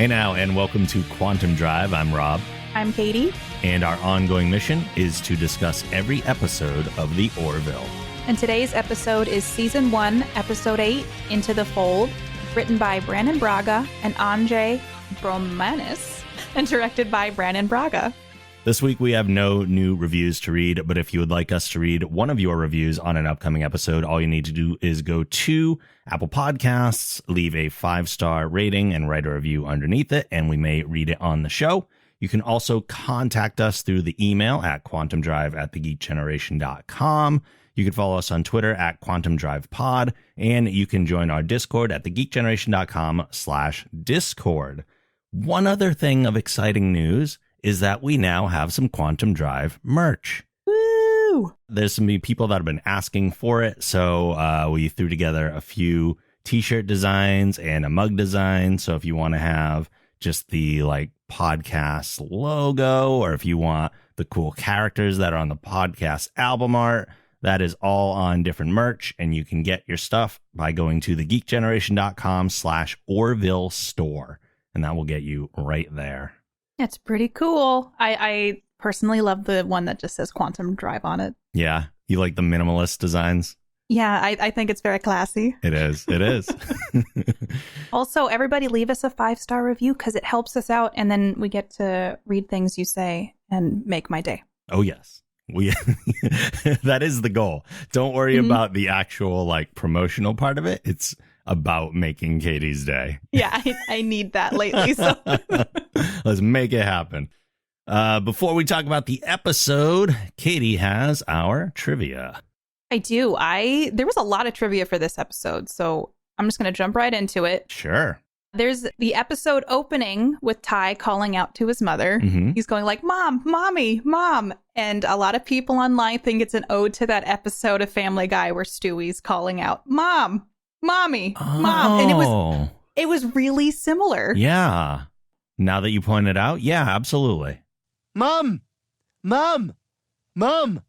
Hey now, and welcome to Quantum Drive. I'm Rob. I'm Katie. And our ongoing mission is to discuss every episode of the Orville. And today's episode is Season 1, Episode 8, Into the Fold, written by Brannon Braga and Andrzej Bromanis, and directed by Brannon Braga. This week we have no new reviews to read, but if you would like us to read one of your reviews on an upcoming episode, all you need to do is go to Apple Podcasts, leave a 5-star rating, and write a review underneath it, and we may read it on the show. You can also contact us through the email at quantumdrive@thegeekgeneration.com. You can follow us on Twitter at quantumdrivepod, and you can join our Discord at thegeekgeneration.com/discord. One other thing of exciting news is that we now have some Quantum Drive merch. Woo! There's some people that have been asking for it, so we threw together a few t-shirt designs and a mug design. So if you want to have just the podcast logo, or if you want the cool characters that are on the podcast album art, that is all on different merch, and you can get your stuff by going to thegeekgeneration.com/Orville store, and that will get you right there. It's pretty cool. I personally love the one that just says Quantum Drive on it. Yeah. You like the minimalist designs? Yeah, I think it's very classy. It is. It is. Also, everybody leave us a 5-star review because it helps us out, and then we get to read things you say and make my day. Oh, yes. That is the goal. Don't worry about the actual promotional part of it. It's about making Katie's day. Yeah, I need that lately. So let's make it happen. Before we talk about the episode, Katie has our trivia. I do. There was a lot of trivia for this episode, so I'm just going to jump right into it. Sure. There's the episode opening with Ty calling out to his mother. Mm-hmm. He's going like, "Mom, Mommy, Mom." And a lot of people online think it's an ode to that episode of Family Guy where Stewie's calling out, "Mom, Mommy, Mom." And it was really similar. Yeah. Now that you point it out, yeah, absolutely. Mom, Mom, Mom,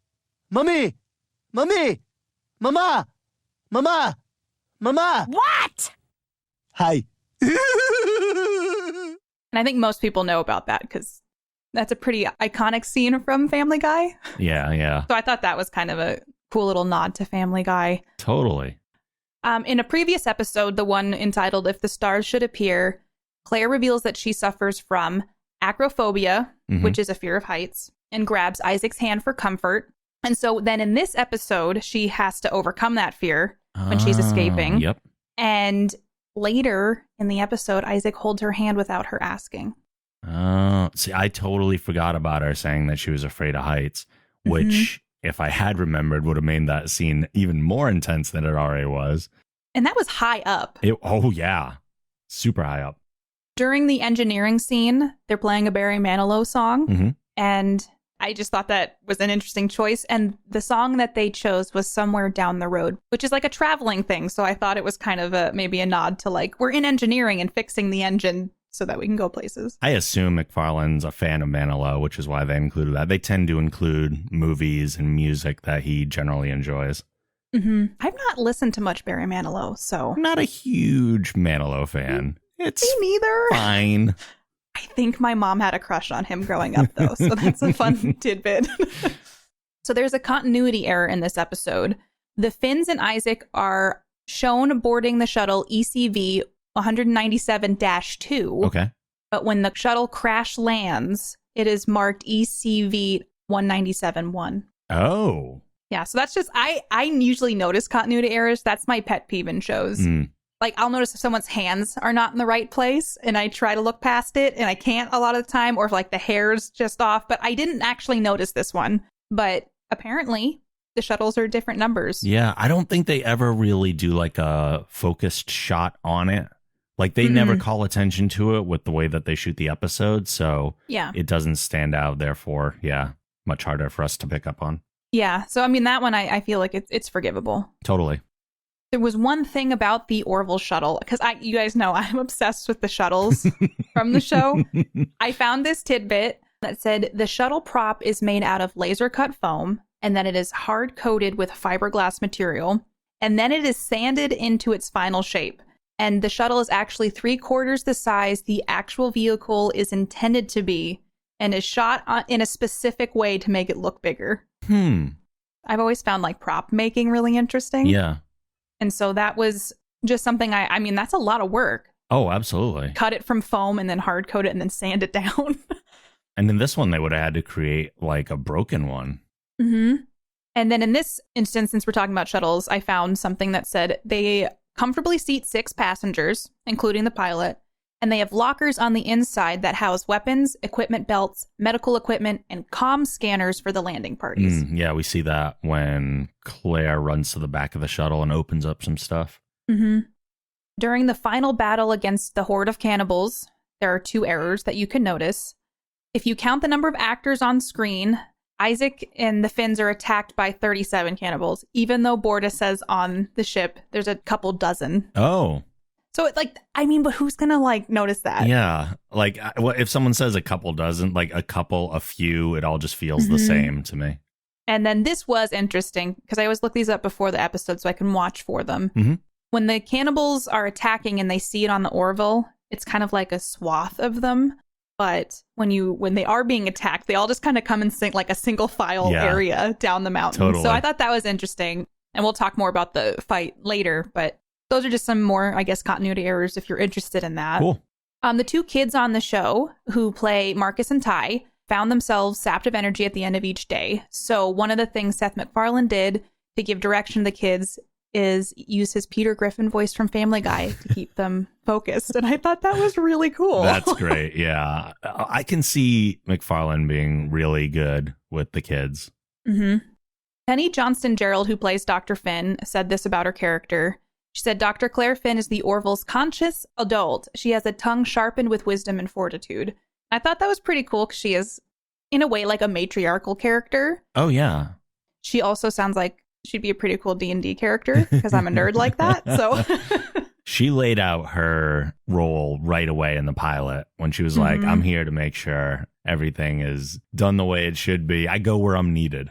Mommy, Mommy, Mama, Mama, Mama. What? Hi. And I think most people know about that because that's a pretty iconic scene from Family Guy. Yeah. So I thought that was kind of a cool little nod to Family Guy. Totally. In a previous episode, the one entitled If the Stars Should Appear, Claire reveals that she suffers from acrophobia, which is a fear of heights, and grabs Isaac's hand for comfort. And so then in this episode, she has to overcome that fear when she's escaping. Yep. And later in the episode, Isaac holds her hand without her asking. Oh, see, I totally forgot about her saying that she was afraid of heights, which, if I had remembered, would have made that scene even more intense than it already was. And that was high up. Oh, yeah. Super high up. During the engineering scene, they're playing a Barry Manilow song. And I just thought that was an interesting choice. And the song that they chose was Somewhere Down the Road, which is like a traveling thing. So I thought it was kind of maybe a nod to we're in engineering and fixing the engine so that we can go places. I assume McFarlane's a fan of Manilow, which is why they included that. They tend to include movies and music that he generally enjoys. I've not listened to much Barry Manilow, so I'm not a huge Manilow fan. It's me neither. Fine. I think my mom had a crush on him growing up, though, so that's a fun tidbit. So there's a continuity error in this episode. The Finns and Isaac are shown boarding the shuttle ECV 197-2. Okay. But when the shuttle crash lands, it is marked ECV 197-1. Oh. Yeah, so that's just, I usually notice continuity errors. That's my pet peeve in shows. I'll notice if someone's hands are not in the right place and I try to look past it and I can't a lot of the time, or if the hair's just off. But I didn't actually notice this one. But apparently the shuttles are different numbers. Yeah, I don't think they ever really do a focused shot on it. They never call attention to it with the way that they shoot the episode. So yeah, it doesn't stand out. Therefore, yeah, much harder for us to pick up on. Yeah. So, I mean, that one, I feel like it's forgivable. Totally. There was one thing about the Orville shuttle, because you guys know I'm obsessed with the shuttles from the show. I found this tidbit that said the shuttle prop is made out of laser cut foam and that it is hard coated with fiberglass material. And then it is sanded into its final shape. And the shuttle is actually 3/4 the size the actual vehicle is intended to be and is shot in a specific way to make it look bigger. I've always found like prop making really interesting. Yeah. And so that was just something I mean, that's a lot of work. Oh, absolutely. Cut it from foam and then hard coat it and then sand it down. And in this one, they would have had to create like a broken one. Mm-hmm. And then in this instance, since we're talking about shuttles, I found something that said they comfortably seat 6 passengers, including the pilot, and they have lockers on the inside that house weapons, equipment belts, medical equipment, and comm scanners for the landing parties. Yeah, we see that when Claire runs to the back of the shuttle and opens up some stuff. Mm-hmm. During the final battle against the horde of cannibals, there are 2 errors that you can notice. If you count the number of actors on screen, Isaac and the Finns are attacked by 37 cannibals, even though Borda says on the ship there's a couple dozen. Oh. So, but who's going to, notice that? Yeah. If someone says a couple dozen, a few, it all just feels the same to me. And then this was interesting, because I always look these up before the episode so I can watch for them. Mm-hmm. When the cannibals are attacking and they see it on the Orville, it's kind of like a swath of them. But when they are being attacked, they all just kind of come in like a single file area down the mountain. Totally. So I thought that was interesting. And we'll talk more about the fight later. But those are just some more, I guess, continuity errors if you're interested in that. Cool. The 2 kids on the show who play Marcus and Ty found themselves sapped of energy at the end of each day. So one of the things Seth MacFarlane did to give direction to the kids is use his Peter Griffin voice from Family Guy to keep them focused. And I thought that was really cool. That's great. Yeah. I can see MacFarlane being really good with the kids. Mm-hmm. Penny Johnston-Gerald, who plays Dr. Finn, said this about her character. She said, Dr. Claire Finn is the Orville's conscious adult. She has a tongue sharpened with wisdom and fortitude. I thought that was pretty cool because she is, in a way, like a matriarchal character. Oh, yeah. She also sounds like she'd be a pretty cool D&D character because I'm a nerd like that. So she laid out her role right away in the pilot when she was like, I'm here to make sure everything is done the way it should be. I go where I'm needed.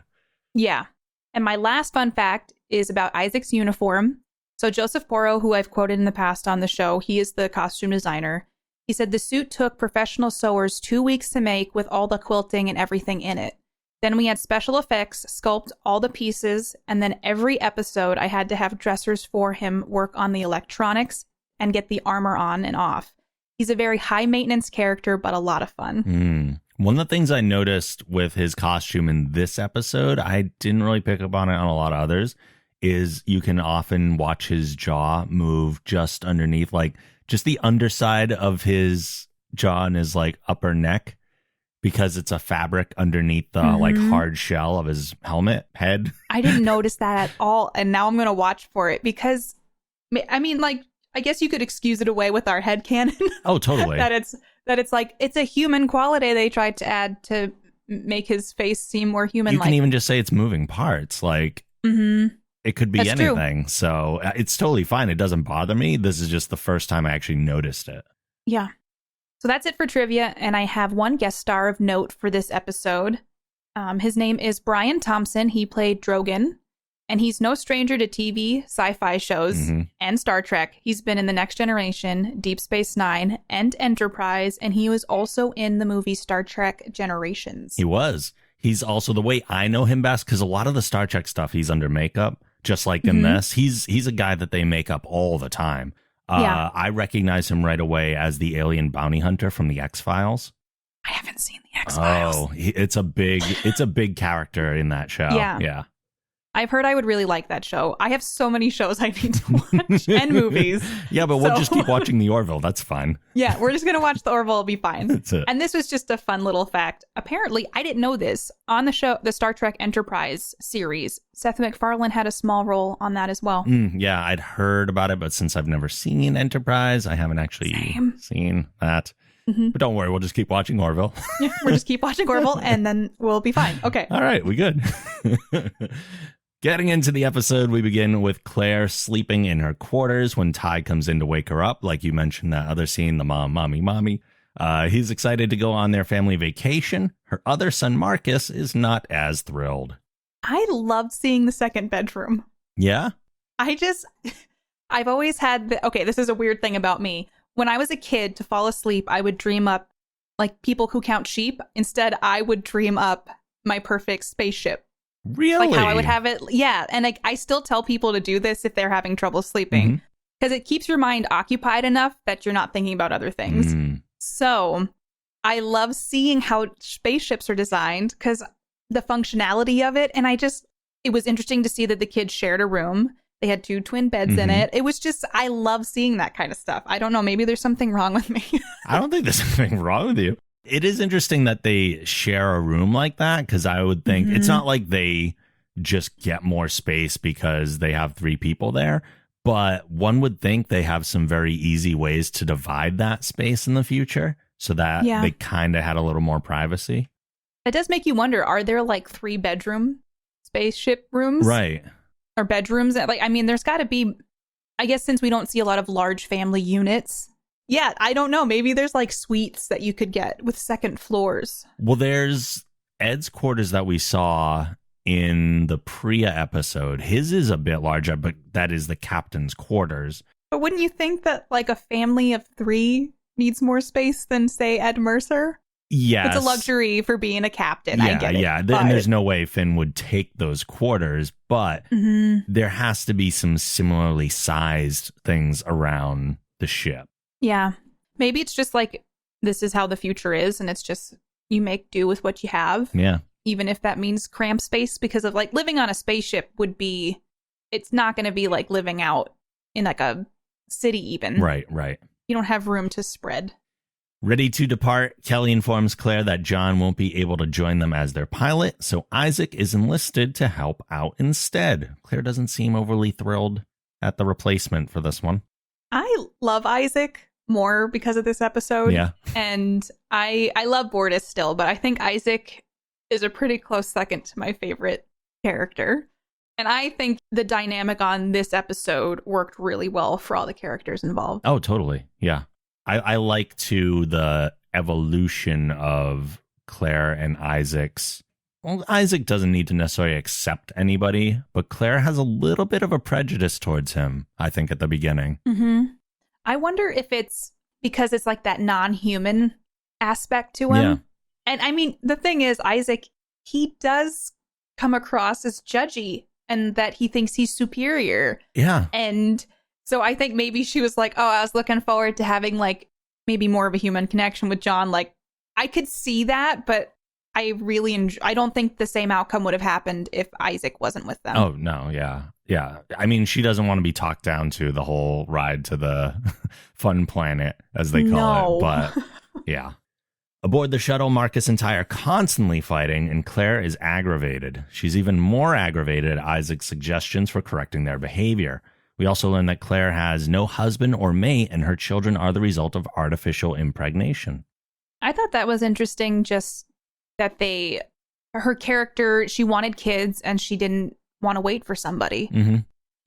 Yeah. And my last fun fact is about Isaac's uniform. So Joseph Porro, who I've quoted in the past on the show, he is the costume designer. He said the suit took professional sewers 2 weeks to make with all the quilting and everything in it. Then we had special effects, sculpt all the pieces, and then every episode I had to have dressers for him work on the electronics and get the armor on and off. He's a very high-maintenance character, but a lot of fun. One of the things I noticed with his costume in this episode, I didn't really pick up on it on a lot of others, is you can often watch his jaw move just underneath, just the underside of his jaw and his, upper neck. Because it's a fabric underneath the hard shell of his helmet head. I didn't notice that at all. And now I'm going to watch for it because, I mean, I guess you could excuse it away with our headcanon. Oh, totally. that it's a human quality they tried to add to make his face seem more human-like. You can even just say it's moving parts. It could be That's anything. True. So it's totally fine. It doesn't bother me. This is just the first time I actually noticed it. Yeah. So that's it for trivia, and I have one guest star of note for this episode. His name is Brian Thompson. He played Drogon, and he's no stranger to TV, sci-fi shows, and Star Trek. He's been in The Next Generation, Deep Space Nine, and Enterprise, and he was also in the movie Star Trek Generations. He was. He's also, the way I know him best, because a lot of the Star Trek stuff, he's under makeup, just like in this. He's a guy that they make up all the time. I recognize him right away as the alien bounty hunter from the X-Files. I haven't seen the X-Files. Oh, it's a big character in that show. Yeah. I've heard I would really like that show. I have so many shows I need to watch and movies. Yeah, but we'll just keep watching the Orville. That's fine. Yeah, we're just going to watch the Orville. It'll be fine. That's it. And this was just a fun little fact. Apparently, I didn't know this. On the show, the Star Trek Enterprise series, Seth MacFarlane had a small role on that as well. Yeah, I'd heard about it, but since I've never seen Enterprise, I haven't actually seen that. But don't worry, we'll just keep watching Orville. Yeah, we'll just keep watching Orville, and then we'll be fine. Okay. All right, we good. Getting into the episode, we begin with Claire sleeping in her quarters when Ty comes in to wake her up. Like you mentioned, that other scene, the mommy. He's excited to go on their family vacation. Her other son, Marcus, is not as thrilled. I loved seeing the second bedroom. Yeah? I I've always had okay, this is a weird thing about me. When I was a kid, to fall asleep, I would dream up like people who count sheep. Instead, I would dream up my perfect spaceship. Really? Like how I would have it. Yeah. And like I still tell people to do this if they're having trouble sleeping because it keeps your mind occupied enough that you're not thinking about other things. So I love seeing how spaceships are designed because the functionality of it. And it was interesting to see that the kids shared a room. They had 2 twin beds in it. It was just, I love seeing that kind of stuff. I don't know. Maybe there's something wrong with me. I don't think there's something wrong with you. It is interesting that they share a room like that because I would think it's not like they just get more space because they have 3 people there. But one would think they have some very easy ways to divide that space in the future so that they kind of had a little more privacy. That does make you wonder, are there like 3 bedroom spaceship rooms? Right. Or bedrooms? Like, I mean, there's got to be, I guess since we don't see a lot of large family units. Yeah, I don't know. Maybe there's like suites that you could get with second floors. Well, there's Ed's quarters that we saw in the Priya episode. His is a bit larger, but that is the captain's quarters. But wouldn't you think that like a family of 3 needs more space than, say, Ed Mercer? Yes. It's a luxury for being a captain. Yeah, I get it. Yeah. And there's no way Finn would take those quarters, but there has to be some similarly sized things around the ship. Yeah. Maybe it's just like, this is how the future is, and it's just, you make do with what you have. Yeah. Even if that means cramped space, because of like living on a spaceship would be, it's not going to be like living out in like a city even. Right. You don't have room to spread. Ready to depart, Kelly informs Claire that John won't be able to join them as their pilot, so Isaac is enlisted to help out instead. Claire doesn't seem overly thrilled at the replacement for this one. I love Isaac more because of this episode. Yeah. And I love Bortus still, but I think Isaac is a pretty close second to my favorite character. And I think the dynamic on this episode worked really well for all the characters involved. Oh, totally. Yeah. I like to the evolution of Claire and Isaac's. Well, Isaac doesn't need to necessarily accept anybody, but Claire has a little bit of a prejudice towards him, I think, at the beginning. I wonder if it's because it's like that non-human aspect to him. Yeah. And I mean, the thing is, Isaac, he does come across as judgy and that he thinks he's superior. Yeah. And so I think maybe she was like, oh, I was looking forward to having like maybe more of a human connection with John. Like, I could see that, but I really I don't think the same outcome would have happened if Isaac wasn't with them. Oh, no. Yeah. Yeah. I mean, she doesn't want to be talked down to the whole ride to the fun planet, as they call it. But yeah. Aboard the shuttle, Marcus and Ty are constantly fighting, and Claire is aggravated. She's even more aggravated at Isaac's suggestions for correcting their behavior. We also learn that Claire has no husband or mate, and her children are the result of artificial impregnation. I thought that was interesting, just that her character, she wanted kids, and she didn't want to wait for somebody.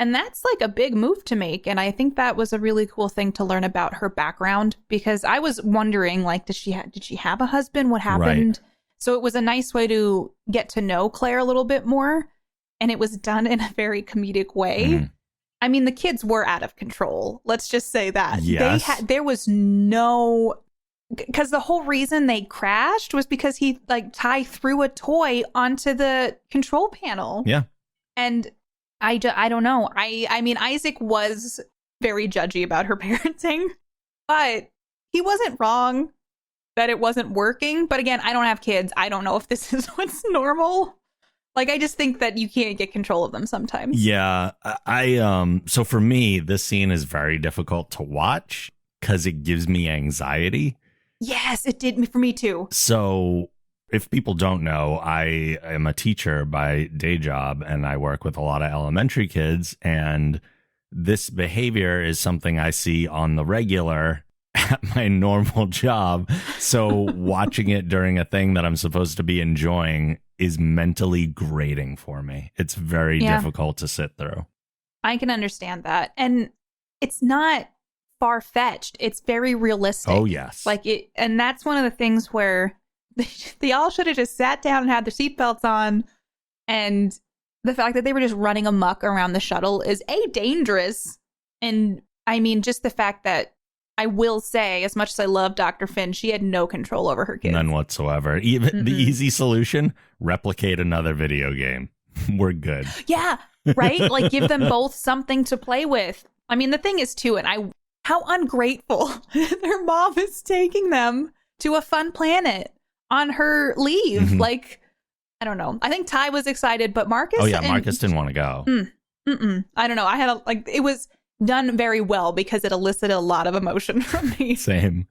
And that's like a big move to make. And I think that was a really cool thing to learn about her background, because I was wondering, like, did she have a husband? What happened? Right. So it was a nice way to get to know Claire a little bit more. And it was done in a very comedic way. I mean, the kids were out of control. Let's just say that. Yes. There was no, because the whole reason they crashed was because Ty threw a toy onto the control panel. Yeah. And I don't know. I mean, Isaac was very judgy about her parenting, but he wasn't wrong that it wasn't working. But again, I don't have kids. I don't know if this is what's normal. Like, I just think that you can't get control of them sometimes. Yeah. So for me, this scene is very difficult to watch because it gives me anxiety. Yes, it did for me too. So if people don't know, I am a teacher by day job, and I work with a lot of elementary kids, and this behavior is something I see on the regular at my normal job. So watching it during a thing that I'm supposed to be enjoying is mentally grating for me. It's very difficult to sit through. I can understand that. And it's not far-fetched. It's very realistic. Oh, yes. And that's one of the things where they all should have just sat down and had their seatbelts on. And the fact that they were just running amok around the shuttle is dangerous, And I mean, just the fact that I will say, as much as I love Dr. Finn, she had no control over her kids. None whatsoever. Even the easy solution, replicate another video game. We're good. Yeah, right? Like, give them both something to play with. I mean, the thing is, too, how ungrateful their mom is taking them to a fun planet on her leave. Like, I don't know. I think Ty was excited, but Marcus... Oh, yeah, Marcus didn't want to go. I don't know. I had it was done very well because it elicited a lot of emotion from me. Same.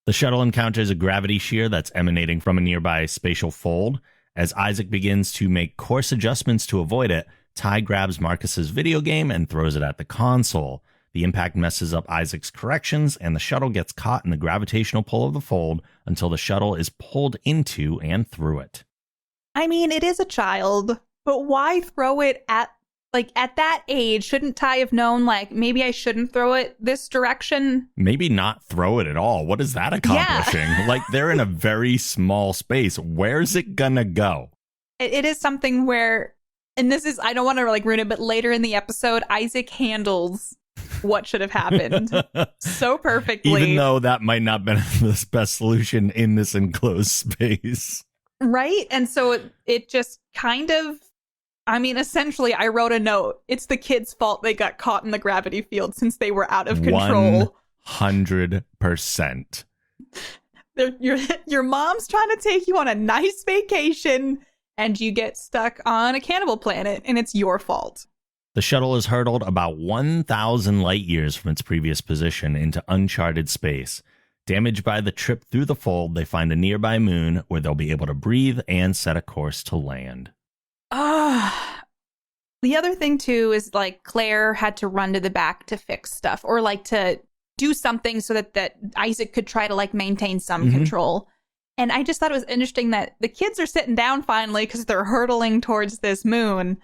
The shuttle encounters a gravity shear that's emanating from a nearby spatial fold. As Isaac begins to make course adjustments to avoid it, Ty grabs Marcus's video game and throws it at the console. The impact messes up Isaac's corrections, and the shuttle gets caught in the gravitational pull of the fold until the shuttle is pulled into and through it. I mean, it is a child, but why throw it at that age? Shouldn't Ty have known, like, maybe I shouldn't throw it this direction? Maybe not throw it at all. What is that accomplishing? Yeah. Like, they're in a very small space. Where's it gonna go? It is something where, and this is, I don't want to like ruin it, but later in the episode, Isaac handles what should have happened so perfectly. Even though that might not be the best solution in this enclosed space. Right? And so it just kind of, I mean, essentially, I wrote a note. It's the kids' fault they got caught in the gravity field since they were out of control. 100%. Your mom's trying to take you on a nice vacation, and you get stuck on a cannibal planet, and it's your fault. The shuttle is hurtled about 1,000 light years from its previous position into uncharted space. Damaged by the trip through the fold, they find a nearby moon where they'll be able to breathe and set a course to land. The other thing, too, is like Claire had to run to the back to fix stuff or like to do something so that Isaac could try to like maintain some control. And I just thought it was interesting that the kids are sitting down finally because they're hurtling towards this moon.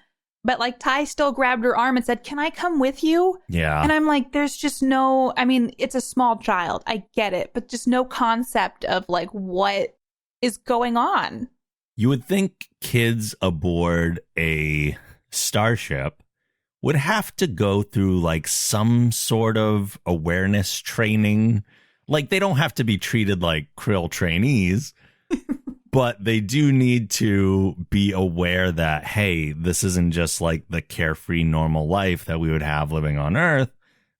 But like Ty still grabbed her arm and said, "Can I come with you?" Yeah. And I'm like, there's just no, I mean, it's a small child. I get it. But just no concept of like what is going on. You would think kids aboard a starship would have to go through like some sort of awareness training. Like they don't have to be treated like Krill trainees, but they do need to be aware that, hey, this isn't just like the carefree normal life that we would have living on Earth.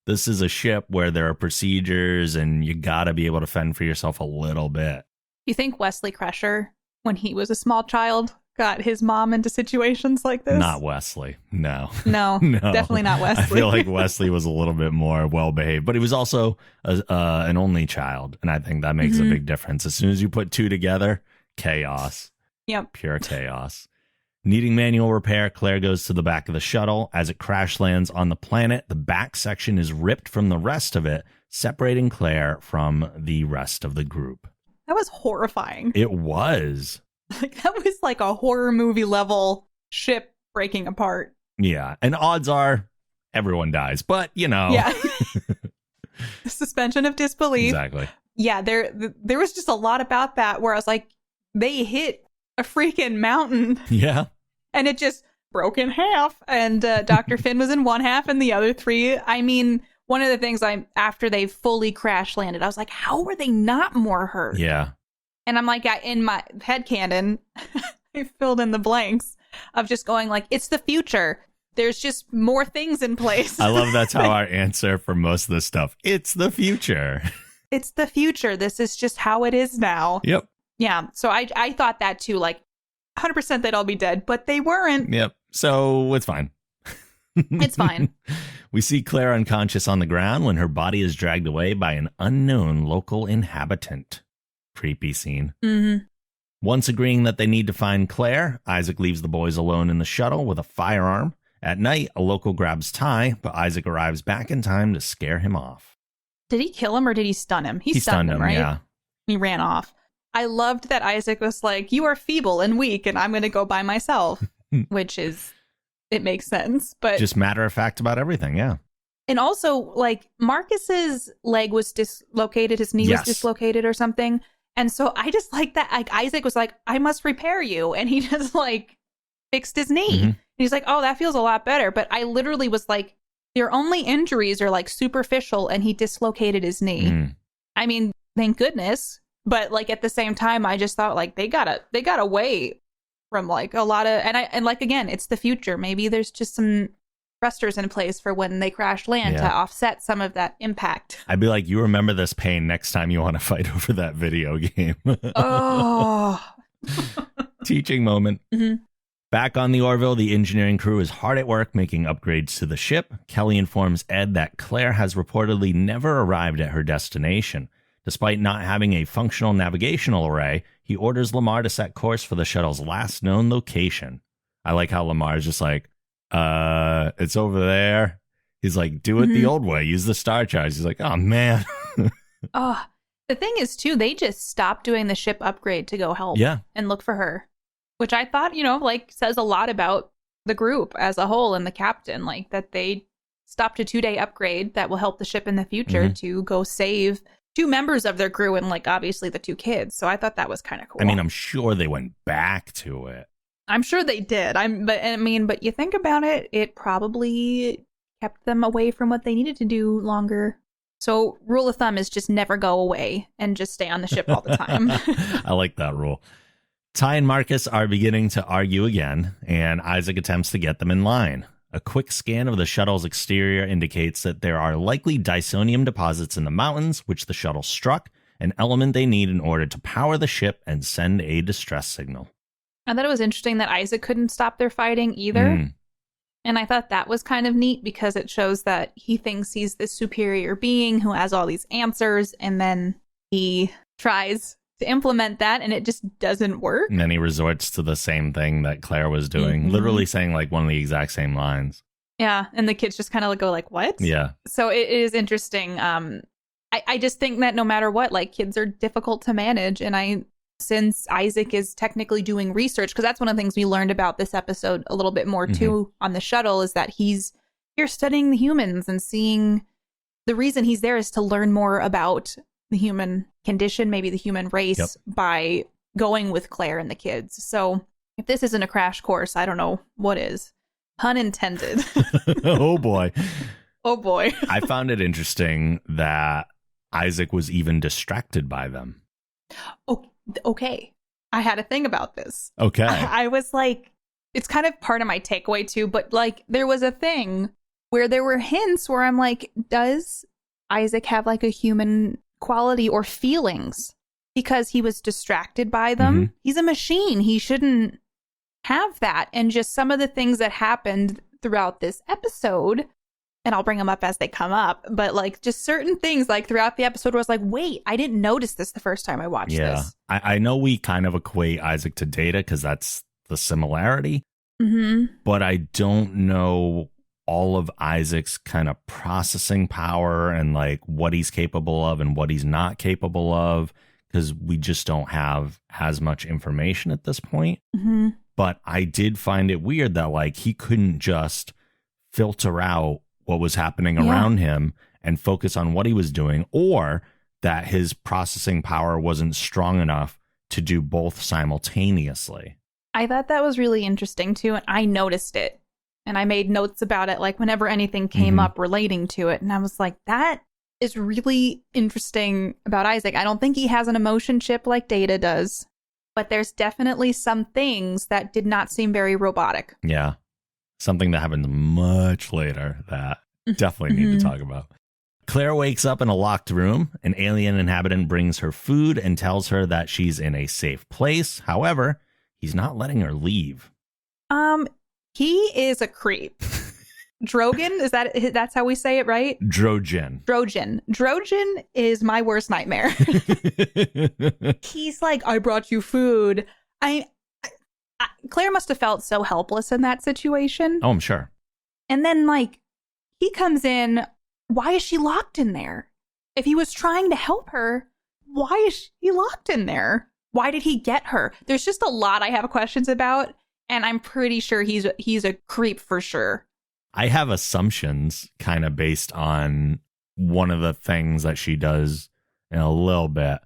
This is a ship where there are procedures and you got to be able to fend for yourself a little bit. You think Wesley Crusher, when he was a small child, got his mom into situations like this? Not Wesley. No, definitely not Wesley. I feel like Wesley was a little bit more well-behaved, but he was also an only child. And I think that makes a big difference. As soon as you put two together, chaos. Yep. Pure chaos. Needing manual repair, Claire goes to the back of the shuttle. As it crash lands on the planet, the back section is ripped from the rest of it, separating Claire from the rest of the group. That was horrifying. It was. Like, that was like a horror movie level ship breaking apart. Yeah. And odds are everyone dies, but you know. Yeah. Suspension of disbelief. Exactly. Yeah. There was just a lot about that where I was like, they hit a freaking mountain. Yeah. And it just broke in half. And Dr. Finn was in one half and the other three. I mean, one of the things after they fully crash landed, I was like, how were they not more hurt? Yeah. And I'm like, in my headcanon, I filled in the blanks of just going like, it's the future. There's just more things in place. I love that's how our answer for most of this stuff. It's the future. It's the future. This is just how it is now. Yep. Yeah. So I thought that too, like 100% they'd all be dead, but they weren't. Yep. So it's fine. It's fine. We see Claire unconscious on the ground when her body is dragged away by an unknown local inhabitant. Creepy scene. Mm-hmm. Once agreeing that they need to find Claire, Isaac leaves the boys alone in the shuttle with a firearm. At night, a local grabs Ty, but Isaac arrives back in time to scare him off. Did he kill him or did he stun him? He stunned him, right? Yeah. He ran off. I loved that Isaac was like, you are feeble and weak and I'm going to go by myself, which is, it makes sense. But just matter of fact about everything, yeah. And also, like, Marcus's leg was dislocated, his knee was dislocated or something. And so I just like that, like, Isaac was like, I must repair you. And he just, like, fixed his knee. And he's like, oh, that feels a lot better. But I literally was like, Your only injuries are like superficial, and he dislocated his knee. I mean, thank goodness. But like at the same time, I just thought like they got away from like a lot of, and like, again, it's the future. Maybe there's just some thrusters in place for when they crash land to offset some of that impact. I'd be like, you remember this pain next time you want to fight over that video game. Oh. Teaching moment. Back on the Orville, the engineering crew is hard at work making upgrades to the ship. Kelly informs Ed that Claire has reportedly never arrived at her destination. Despite not having a functional navigational array, he orders Lamar to set course for the shuttle's last known location. I like how Lamar's just like, it's over there. He's like, do it the old way. Use the star charts. He's like, oh, man. Oh, the thing is, too, they just stopped doing the ship upgrade to go help and look for her, which I thought, like says a lot about the group as a whole and the captain, like that they stopped a 2-day upgrade that will help the ship in the future to go save 2 members of their crew and like obviously the 2 kids. So I thought that was kind of cool. I mean, I'm sure they went back to it. I'm sure they did. But you think about it, it probably kept them away from what they needed to do longer. So rule of thumb is just never go away and just stay on the ship all the time. I like that rule. Ty and Marcus are beginning to argue again, and Isaac attempts to get them in line. A quick scan of the shuttle's exterior indicates that there are likely dysonium deposits in the mountains, which the shuttle struck, an element they need in order to power the ship and send a distress signal. I thought it was interesting that Isaac couldn't stop their fighting either. And I thought that was kind of neat because it shows that he thinks he's this superior being who has all these answers, and then he tries to implement that and it just doesn't work. And then he resorts to the same thing that Claire was doing, literally saying like one of the exact same lines. Yeah. And the kids just kind of go like, what? Yeah. So it is interesting. I just think that no matter what, like kids are difficult to manage. And since Isaac is technically doing research, because that's one of the things we learned about this episode a little bit more too on the shuttle, is that he's here studying the humans and seeing the reason he's there is to learn more about the human condition, maybe the human race, by going with Claire and the kids. So if this isn't a crash course, I don't know what is. Pun intended. Oh boy. Oh boy. I found it interesting that Isaac was even distracted by them. Oh, okay. I had a thing about this. Okay. I was like, it's kind of part of my takeaway too, but like there was a thing where there were hints where I'm like, does Isaac have like a human quality or feelings because he was distracted by them? He's a machine. He shouldn't have that. And just some of the things that happened throughout this episode, and I'll bring them up as they come up, but like just certain things like throughout the episode where I was like, wait, I didn't notice this the first time I watched this. I know we kind of equate Isaac to Data because that's the similarity, but I don't know all of Isaac's kind of processing power and like what he's capable of and what he's not capable of, because we just don't have as much information at this point. But I did find it weird that like he couldn't just filter out what was happening around him and focus on what he was doing, or that his processing power wasn't strong enough to do both simultaneously. I thought that was really interesting too, and I noticed it. And I made notes about it, like whenever anything came up relating to it. And I was like, that is really interesting about Isaac. I don't think he has an emotion chip like Data does, but there's definitely some things that did not seem very robotic. Yeah. Something that happens much later that definitely need to talk about. Claire wakes up in a locked room. An alien inhabitant brings her food and tells her that she's in a safe place. However, he's not letting her leave. He is a creep. Drogan, that's how we say it, right? Drogen. Drogen is my worst nightmare. He's like, I brought you food. Claire must have felt so helpless in that situation. Oh, I'm sure. And then like he comes in. Why is she locked in there? If he was trying to help her, why is she locked in there? Why did he get her? There's just a lot I have questions about. And I'm pretty sure he's a creep for sure. I have assumptions kind of based on one of the things that she does in a little bit.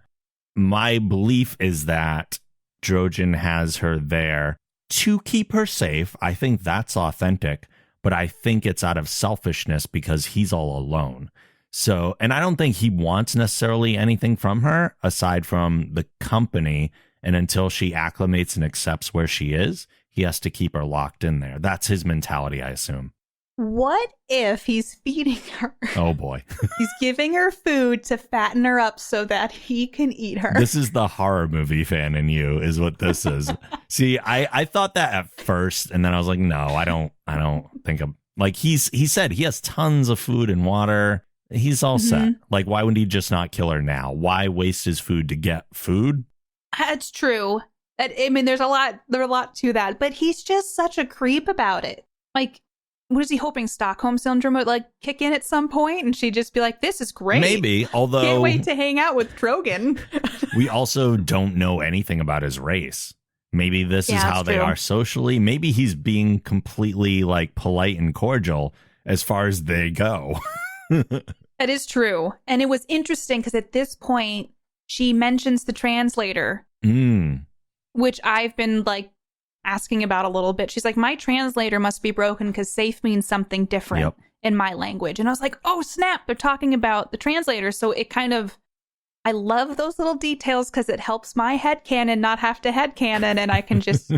My belief is that Drogen has her there to keep her safe. I think that's authentic. but I think it's out of selfishness because he's all alone. So, and I don't think he wants necessarily anything from her aside from the company. And until she acclimates and accepts where she is, he has to keep her locked in there. That's his mentality, I assume. What if he's feeding her? Oh, boy. He's giving her food to fatten her up so that he can eat her. This is the horror movie fan in you is what this is. See, I thought that at first, and then I was like, no, I don't think I'm like he said he has tons of food and water. He's all set. Like, why would he just not kill her now? Why waste his food to get food? That's true. I mean, there's a lot to that, but he's just such a creep about it. Like, what is he hoping Stockholm Syndrome would like kick in at some point and she'd just be like, this is great. Maybe, although can't wait to hang out with Trogan. We also don't know anything about his race. Maybe this is how they are socially. Maybe he's being completely like polite and cordial as far as they go. That is true. And it was interesting because at this point she mentions the translator, which I've been like asking about a little bit. She's like, my translator must be broken because safe means something different in my language. And I was like, oh, snap. They're talking about the translator. So it kind of, I love those little details because it helps my headcanon not have to headcanon. And I can just,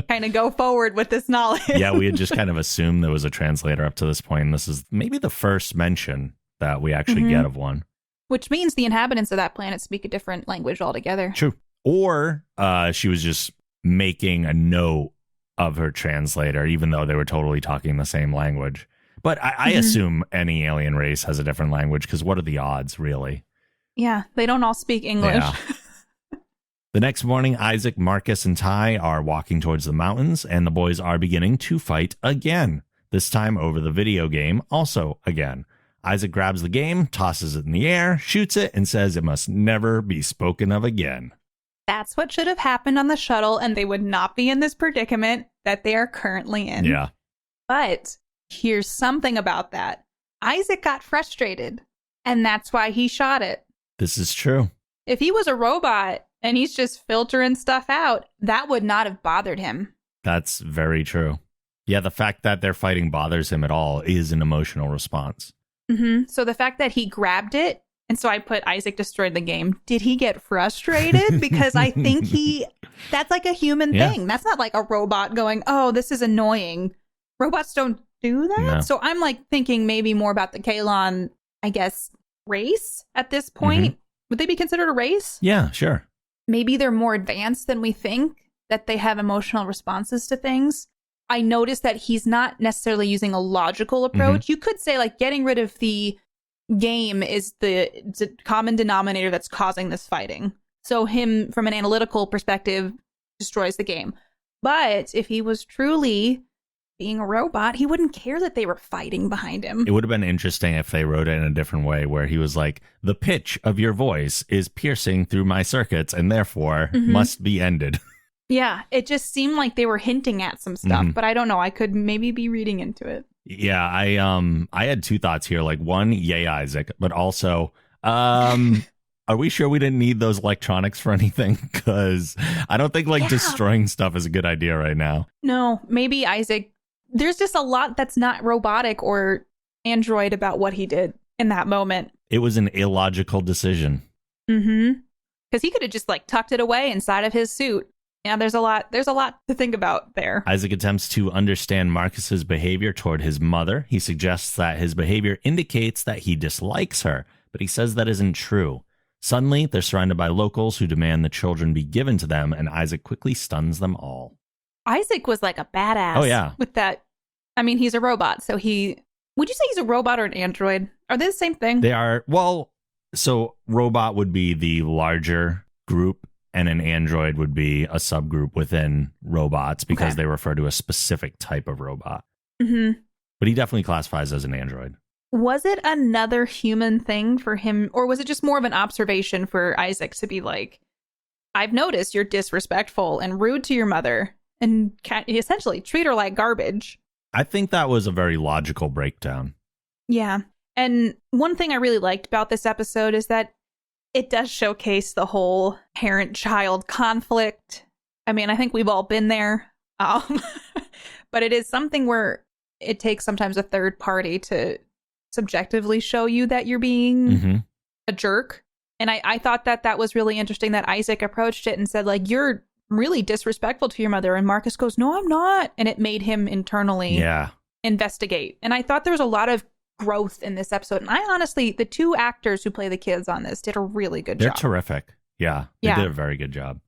kind of go forward with this knowledge. Yeah, we had just kind of assumed there was a translator up to this point. And this is maybe the first mention that we actually get of one. Which means the inhabitants of that planet speak a different language altogether. True. Or she was just making a note of her translator, even though they were totally talking the same language. But I assume any alien race has a different language because what are the odds, really? Yeah, they don't all speak English. Yeah. The next morning, Isaac, Marcus, and Ty are walking towards the mountains, and the boys are beginning to fight again. This time over the video game, also again. Isaac grabs the game, tosses it in the air, shoots it, and says it must never be spoken of again. That's what should have happened on the shuttle, and they would not be in this predicament that they are currently in. Yeah. But here's something about that. Isaac got frustrated, and that's why he shot it. This is true. If he was a robot and he's just filtering stuff out, that would not have bothered him. That's very true. Yeah, the fact that they're fighting bothers him at all is an emotional response. So the fact that he grabbed it, and so I put Isaac destroyed the game. Did he get frustrated? Because I think that's like a human thing. That's not like a robot going, oh, this is annoying. Robots don't do that. No. So I'm like thinking maybe more about the Kaylon, I guess, race at this point. Would they be considered a race? Yeah, sure. Maybe they're more advanced than we think, that they have emotional responses to things. I noticed that he's not necessarily using a logical approach. You could say like getting rid of the game is the common denominator that's causing this fighting. So him, from an analytical perspective, destroys the game. But if he was truly being a robot, he wouldn't care that they were fighting behind him. It would have been interesting if they wrote it in a different way, where he was like, the pitch of your voice is piercing through my circuits and therefore must be ended. Yeah, it just seemed like they were hinting at some stuff, but I don't know. I could maybe be reading into it. Yeah, I had two thoughts here. Like, one, yay, Isaac, but also, are we sure we didn't need those electronics for anything? Because I don't think destroying stuff is a good idea right now. No, maybe Isaac. There's just a lot that's not robotic or android about what he did in that moment. It was an illogical decision. Because he could have just tucked it away inside of his suit. Yeah, there's a lot to think about there. Isaac attempts to understand Marcus's behavior toward his mother. He suggests that his behavior indicates that he dislikes her, but he says that isn't true. Suddenly, they're surrounded by locals who demand the children be given to them, and Isaac quickly stuns them all. Isaac was like a badass. Oh, yeah. With that. I mean, he's a robot, so would you say he's a robot or an android? Are they the same thing? They are. Well, so robot would be the larger group, and an android would be a subgroup within robots because they refer to a specific type of robot. But he definitely classifies as an android. Was it another human thing for him, or was it just more of an observation for Isaac to be like, I've noticed you're disrespectful and rude to your mother and essentially treat her like garbage? I think that was a very logical breakdown. Yeah. And one thing I really liked about this episode is that it does showcase the whole parent-child conflict. I mean, I think we've all been there. But it is something where it takes sometimes a third party to subjectively show you that you're being a jerk. And I thought that was really interesting that Isaac approached it and said, like, you're really disrespectful to your mother. And Marcus goes, no, I'm not. And it made him internally investigate. And I thought there was a lot of growth in this episode. And I honestly, the two actors who play the kids on this did a really good job. They're terrific. Yeah, they did a very good job.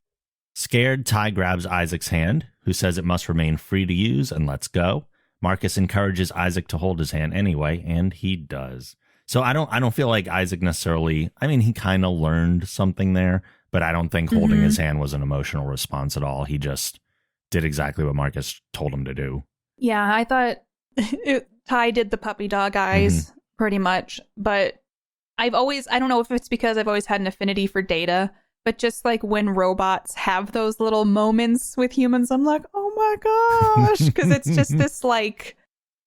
Scared, Ty grabs Isaac's hand, who says it must remain free to use and lets go. Marcus encourages Isaac to hold his hand anyway, and he does. So I don't feel like Isaac necessarily, I mean, he kind of learned something there, but I don't think holding his hand was an emotional response at all. He just did exactly what Marcus told him to do. Yeah, I thought Ty did the puppy dog eyes pretty much, but I don't know if it's because I've always had an affinity for Data, but just like when robots have those little moments with humans, I'm like, oh my gosh, because it's just this like,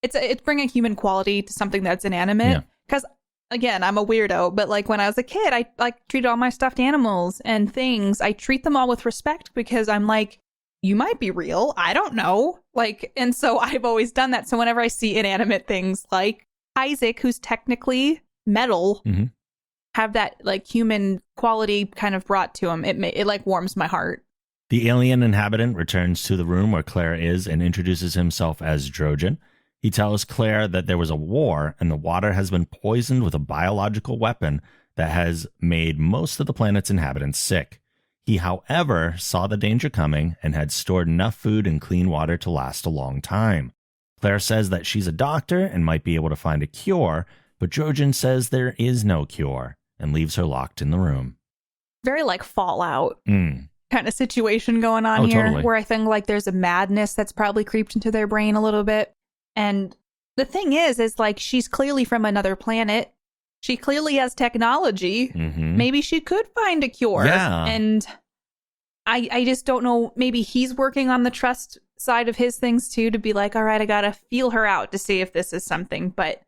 it's bringing human quality to something that's inanimate. Because again, I'm a weirdo, but like when I was a kid, I like treated all my stuffed animals and things. I treat them all with respect because I'm like, you might be real. I don't know. Like, and so I've always done that. So whenever I see inanimate things like Isaac, who's technically metal, have that like human quality kind of brought to him, it like warms my heart. The alien inhabitant returns to the room where Claire is and introduces himself as Drojan. He tells Claire that there was a war and the water has been poisoned with a biological weapon that has made most of the planet's inhabitants sick. He, however, saw the danger coming and had stored enough food and clean water to last a long time. Claire says that she's a doctor and might be able to find a cure, but Drojan says there is no cure and leaves her locked in the room. Very like Fallout kind of situation going on here, totally. Where I think like there's a madness that's probably creeped into their brain a little bit. And the thing is like she's clearly from another planet. She clearly has technology. Maybe she could find a cure. Yeah. And I just don't know. Maybe he's working on the trust side of his things too, to be like, all right, I got to feel her out to see if this is something. But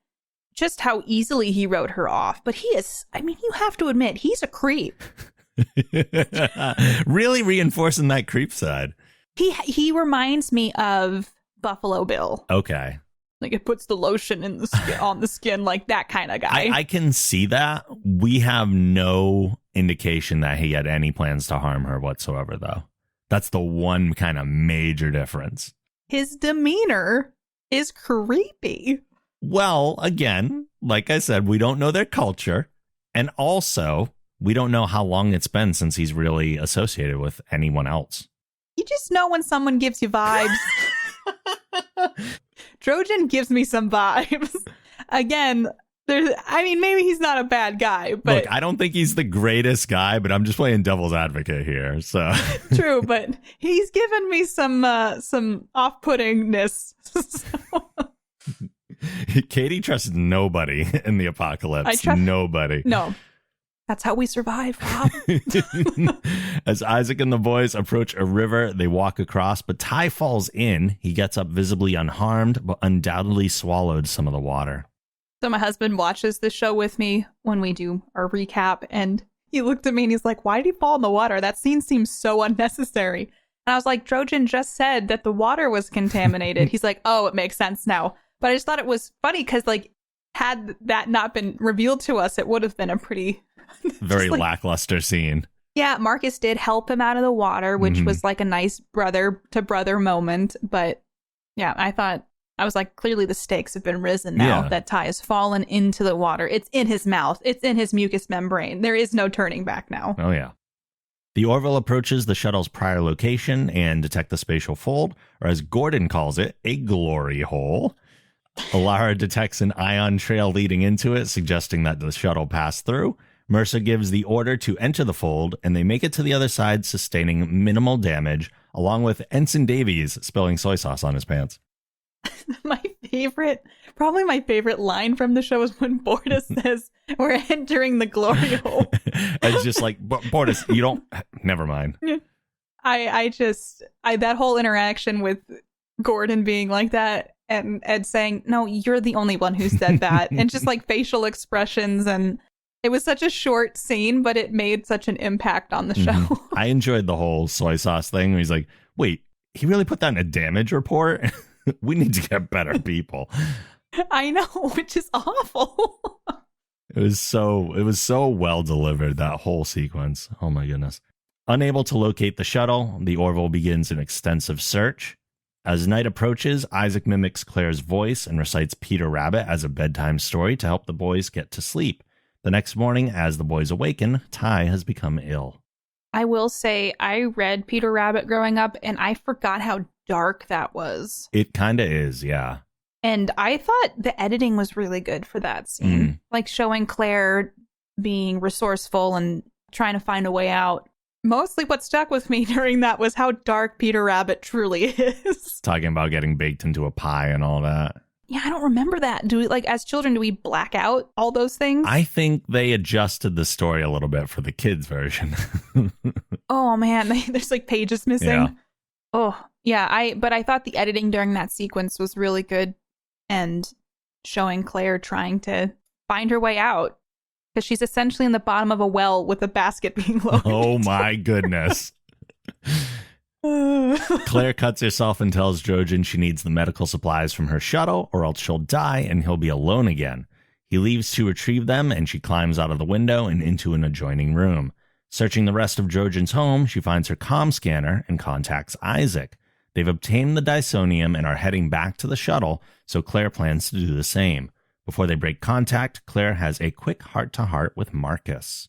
just how easily he wrote her off. But he is, I mean, you have to admit, he's a creep. Really reinforcing that creep side. He reminds me of Buffalo Bill. Okay. Like it puts the lotion in the skin, on the skin, like that kind of guy. I can see that. We have no indication that he had any plans to harm her whatsoever, though. That's the one kind of major difference. His demeanor is creepy. Well, again, like I said, we don't know their culture. And also, we don't know how long it's been since he's really associated with anyone else. You just know when someone gives you vibes. Drojan gives me some vibes. Again, maybe he's not a bad guy, but look, I don't think he's the greatest guy, but I'm just playing devil's advocate here. So true, but he's given me some off-puttingness. Katie trusts nobody in the apocalypse. Nobody. No. That's how we survive, Rob. As Isaac and the boys approach a river, they walk across, but Ty falls in. He gets up visibly unharmed, but undoubtedly swallowed some of the water. So my husband watches the show with me when we do our recap, and he looked at me and he's like, why did he fall in the water? That scene seems so unnecessary. And I was like, Drojan just said that the water was contaminated. He's like, oh, it makes sense now. But I just thought it was funny because, like, had that not been revealed to us, it would have been a pretty... very lackluster scene. Yeah, Marcus did help him out of the water, which was like a nice brother to brother moment. But yeah, I was like, clearly the stakes have been risen now that Ty has fallen into the water. It's in his mouth. It's in his mucous membrane. There is no turning back now. Oh, yeah. The Orville approaches the shuttle's prior location and detect the spatial fold, or as Gordon calls it, a glory hole. Alara detects an ion trail leading into it, suggesting that the shuttle passed through. Mercer gives the order to enter the fold, and they make it to the other side, sustaining minimal damage, along with Ensign Davies spilling soy sauce on his pants. Probably my favorite line from the show is when Bortus says, we're entering the glory hole. It's just like, Bortus, you don't, never mind. That whole interaction with Gordon being like that, and Ed saying, no, you're the only one who said that, and just like facial expressions, and it was such a short scene, but it made such an impact on the show. I enjoyed the whole soy sauce thing. He's like, wait, he really put that in a damage report? We need to get better people. I know, which is awful. It was so well delivered, that whole sequence. Oh my goodness. Unable to locate the shuttle, the Orville begins an extensive search. As night approaches, Isaac mimics Claire's voice and recites Peter Rabbit as a bedtime story to help the boys get to sleep. The next morning, as the boys awaken, Ty has become ill. I will say, I read Peter Rabbit growing up, and I forgot how dark that was. It kind of is, yeah. And I thought the editing was really good for that scene. Like showing Claire being resourceful and trying to find a way out. Mostly what stuck with me during that was how dark Peter Rabbit truly is. Talking about getting baked into a pie and all that. Yeah, I don't remember that. Do we, like, as children, do we black out all those things? I think they adjusted the story a little bit for the kids' version. Oh, man. There's, like, pages missing. Yeah. Oh, yeah. But I thought the editing during that sequence was really good. And showing Claire trying to find her way out. Because she's essentially in the bottom of a well with a basket being lowered. Oh, my goodness. Claire cuts herself and tells Trojan she needs the medical supplies from her shuttle or else she'll die and he'll be alone again. He leaves to retrieve them and she climbs out of the window and into an adjoining room. Searching the rest of Trojan's home, she finds her comm scanner and contacts Isaac. They've obtained the Dysonium and are heading back to the shuttle, so Claire plans to do the same. Before they break contact, Claire has a quick heart-to-heart with Marcus.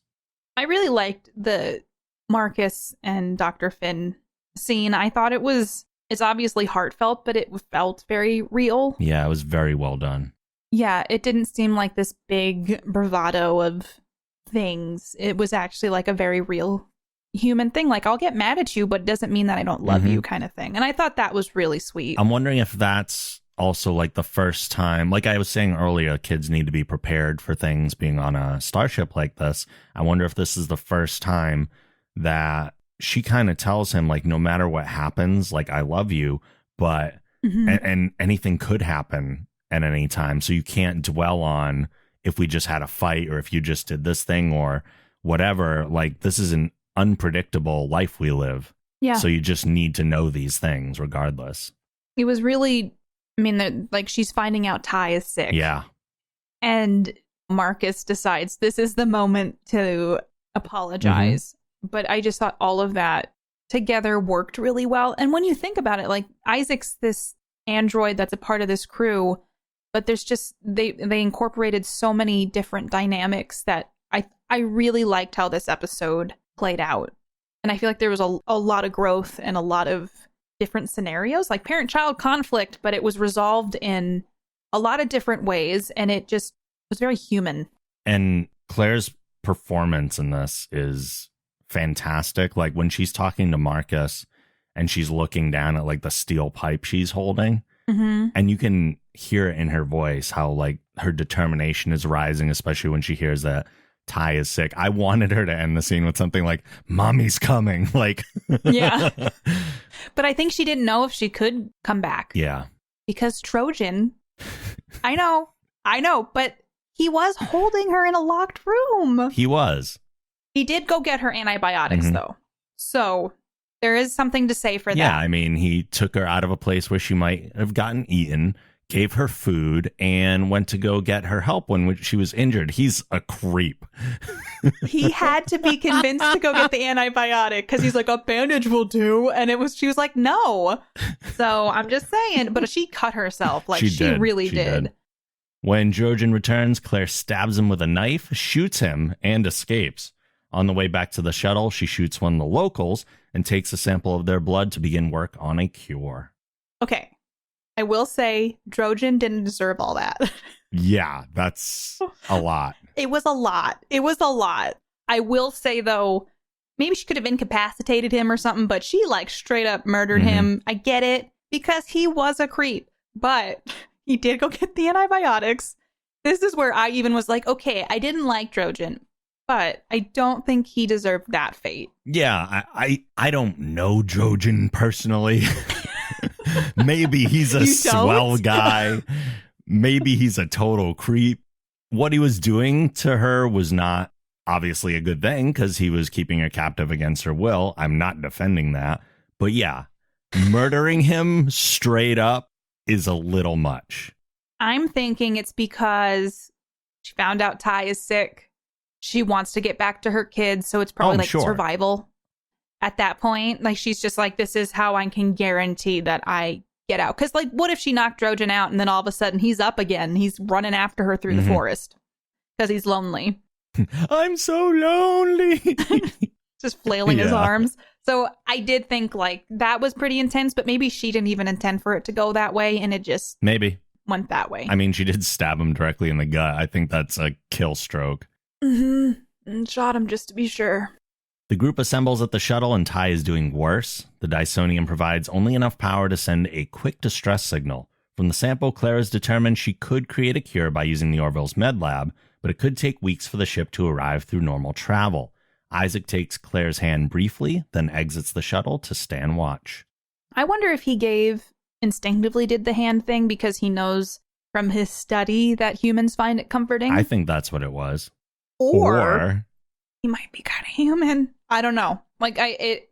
I really liked the Marcus and Dr. Finn scene. I thought it's obviously heartfelt, but it felt very real. Yeah, it was very well done. Yeah, it didn't seem like this big bravado of things. It was actually like a very real human thing. Like, I'll get mad at you, but it doesn't mean that I don't love you kind of thing. And I thought that was really sweet. I'm wondering if that's also like the first time, like I was saying earlier, kids need to be prepared for things being on a starship like this. I wonder if this is the first time that she kind of tells him, like, no matter what happens, like, I love you, but and anything could happen at any time. So you can't dwell on if we just had a fight or if you just did this thing or whatever. Like, this is an unpredictable life we live. Yeah. So you just need to know these things regardless. It was really, I mean, like, she's finding out Ty is sick. Yeah. And Marcus decides this is the moment to apologize. But I just thought all of that together worked really well. And when you think about it, like, Isaac's this android that's a part of this crew, but there's just, they incorporated so many different dynamics that I really liked how this episode played out. And I feel like there was a lot of growth and a lot of different scenarios, like parent-child conflict, but it was resolved in a lot of different ways. And it just was very human. And Claire's performance in this is fantastic. Like, when she's talking to Marcus and she's looking down at, like, the steel pipe she's holding, and you can hear it in her voice how, like, her determination is rising, especially when she hears that Ty is sick. I wanted her to end the scene with something like, "Mommy's coming." Like, yeah. But I think she didn't know if she could come back. Yeah. Because Trojan, I know, but he was holding her in a locked room. He was. He did go get her antibiotics, though. So there is something to say for that. Yeah, I mean, he took her out of a place where she might have gotten eaten, gave her food, and went to go get her help when she was injured. He's a creep. He had to be convinced to go get the antibiotic because he's like, a bandage will do. And she was like, no. So I'm just saying, but she cut herself. Like, she really did. When Trojan returns, Claire stabs him with a knife, shoots him, and escapes. On the way back to the shuttle, she shoots one of the locals and takes a sample of their blood to begin work on a cure. Okay. I will say Trojan didn't deserve all that. Yeah, that's a lot. It was a lot. I will say, though, maybe she could have incapacitated him or something, but she, like, straight up murdered him. I get it, because he was a creep, but he did go get the antibiotics. This is where I even was like, okay, I didn't like Trojan, but I don't think he deserved that fate. Yeah, I don't know Trojan personally. Maybe he's a swell guy. Maybe he's a total creep. What he was doing to her was not obviously a good thing because he was keeping her captive against her will. I'm not defending that. But yeah, murdering him straight up is a little much. I'm thinking it's because she found out Ty is sick. She wants to get back to her kids, so it's probably survival at that point. Like, she's just like, this is how I can guarantee that I get out. Because, like, what if she knocked Trojan out and then all of a sudden he's up again? He's running after her through the forest because he's lonely. I'm so lonely. Just flailing his arms. So I did think, like, that was pretty intense, but maybe she didn't even intend for it to go that way, and it just went that way. I mean, she did stab him directly in the gut. I think that's a kill stroke. And shot him just to be sure. The group assembles at the shuttle, and Ty is doing worse. The Dysonium provides only enough power to send a quick distress signal. From the sample, Claire is determined she could create a cure by using the Orville's med lab, but it could take weeks for the ship to arrive through normal travel. Isaac takes Claire's hand briefly, then exits the shuttle to stand watch. I wonder if he instinctively did the hand thing because he knows from his study that humans find it comforting. I think that's what it was. Or he might be kind of human. I don't know. Like,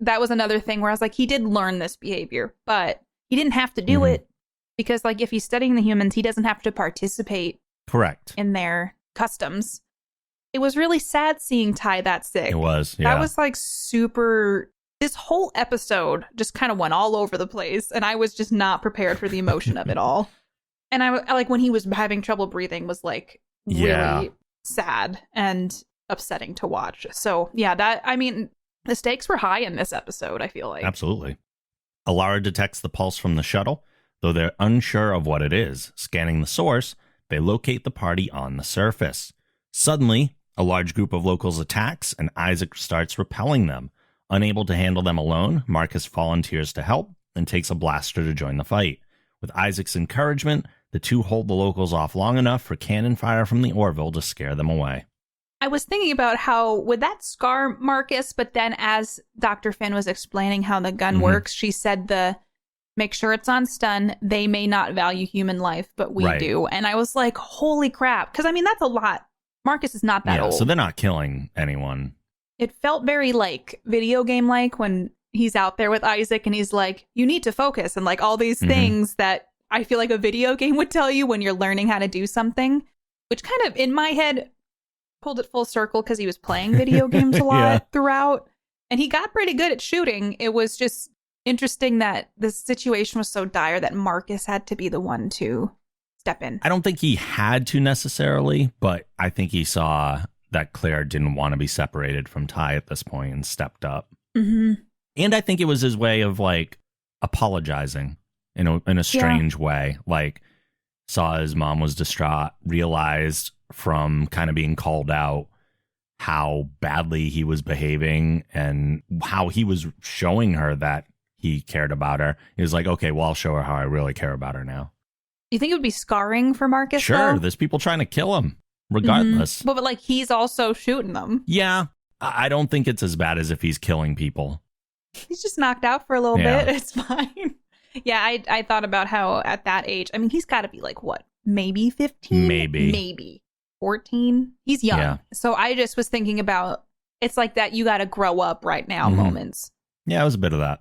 that was another thing where I was like, he did learn this behavior, but he didn't have to do it because, like, if he's studying the humans, he doesn't have to participate. Correct. In their customs. It was really sad seeing Ty that sick. It was, yeah. That was, like, super... This whole episode just kind of went all over the place, and I was just not prepared for the emotion of it all. And I like, when he was having trouble breathing was, like, really sad and upsetting to watch. So, yeah, I mean, the stakes were high in this episode, I feel like. Absolutely. Alara detects the pulse from the shuttle, though they're unsure of what it is. Scanning the source, they locate the party on the surface. Suddenly, a large group of locals attacks, and Isaac starts repelling them. Unable to handle them alone, Marcus volunteers to help and takes a blaster to join the fight. With Isaac's encouragement, the two hold the locals off long enough for cannon fire from the Orville to scare them away. I was thinking about how would that scar Marcus, but then as Dr. Finn was explaining how the gun works, she said make sure it's on stun. They may not value human life, but we do. And I was like, holy crap. Because, I mean, that's a lot. Marcus is not that old. So they're not killing anyone. It felt very, like, video game-like when he's out there with Isaac and he's like, you need to focus, and, like, all these things that I feel like a video game would tell you when you're learning how to do something, which kind of, in my head, pulled it full circle because he was playing video games a lot throughout, and he got pretty good at shooting. It was just interesting that the situation was so dire that Marcus had to be the one to step in. I don't think he had to necessarily, but I think he saw that Claire didn't want to be separated from Ty at this point and stepped up. And I think it was his way of, like, apologizing in a strange way. Like, saw his mom was distraught, realized from kind of being called out how badly he was behaving and how he was showing her that he cared about her. He was like, okay, well, I'll show her how I really care about her now. You think it would be scarring for Marcus? Sure, though? There's people trying to kill him, regardless. But, like, he's also shooting them. Yeah, I don't think it's as bad as if he's killing people. He's just knocked out for a little bit. It's fine. Yeah, I thought about how at that age, I mean, he's got to be like, what, maybe 15? Maybe 14? He's young. Yeah. So I just was thinking about, it's like that you got to grow up right now moments. Yeah, it was a bit of that.